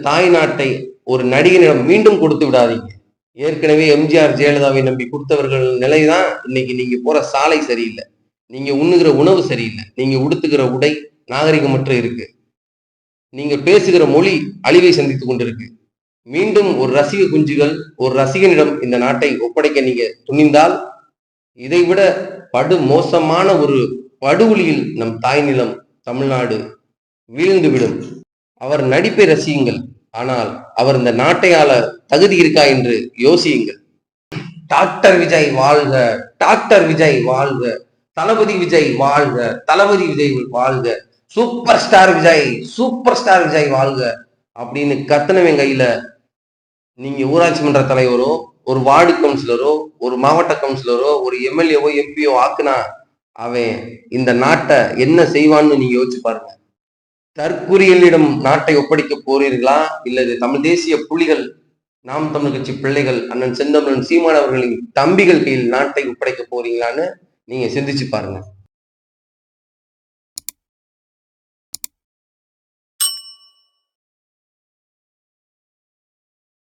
தாய் நாட்டை ஒரு நடிகனிடம் மீண்டும் கொடுத்து விடாதீங்க. ஏற்கனவே எம்ஜிஆர் ஜெயலலிதாவை நம்பி கொடுத்தவர்கள் நிலைதான் இன்னைக்கு நீங்க போற சாலை சரியில்லை, நீங்க உண்ணுகிற உணவு சரியில்லை, நீங்க உடுத்துகிற உடை நாகரிகமற்ற இருக்கு, நீங்க பேசுகிற மொழி அழிவை சந்தித்துக் கொண்டிருக்கு. மீண்டும் ஒரு ரசிக குஞ்சுகள் ஒரு ரசிகனிடம் இந்த நாட்டை ஒப்படைக்க நீங்க துணிந்தால் இதைவிட படு மோசமான ஒரு படுகொலியில் நம் தாய் நிலம் தமிழ்நாடு வீழ்ந்துவிடும். அவர் நடிப்பை ரசியுங்கள், ஆனால் அவர் இந்த நாட்டை ஆள தகுதி இருக்கா என்று யோசியுங்கள். டாக்டர் விஜய் வாழ்க, டாக்டர் விஜய் வாழ்க, தளபதி விஜய் வாழ்க, தளபதி விஜய் வாழ்க, super star Vijay, super star Vijay வாழ்க அப்படின்னு கத்தனவன் கையில நீங்க ஊராட்சி மன்ற தலைவரோ ஒரு வார்டு கவுன்சிலரோ ஒரு மாவட்ட கவுன்சிலரோ ஒரு எம்எல்ஏவோ எம்பியோ ஆக்குனா அவன் இந்த நாட்டை என்ன செய்வான்னு நீங்க யோசிச்சு பாருங்க. தற்குறிகளிடம் நாட்டை ஒப்படைக்க போறீர்களா இல்லது தமிழ் தேசிய புலிகள் நாம் தமிழ் கட்சி பிள்ளைகள் அண்ணன் செந்தமிழன் சீமான் அவர்களின் தம்பிகள் கையில் நாட்டை ஒப்படைக்க போறீங்களான்னு நீங்க சிந்திச்சு பாருங்க.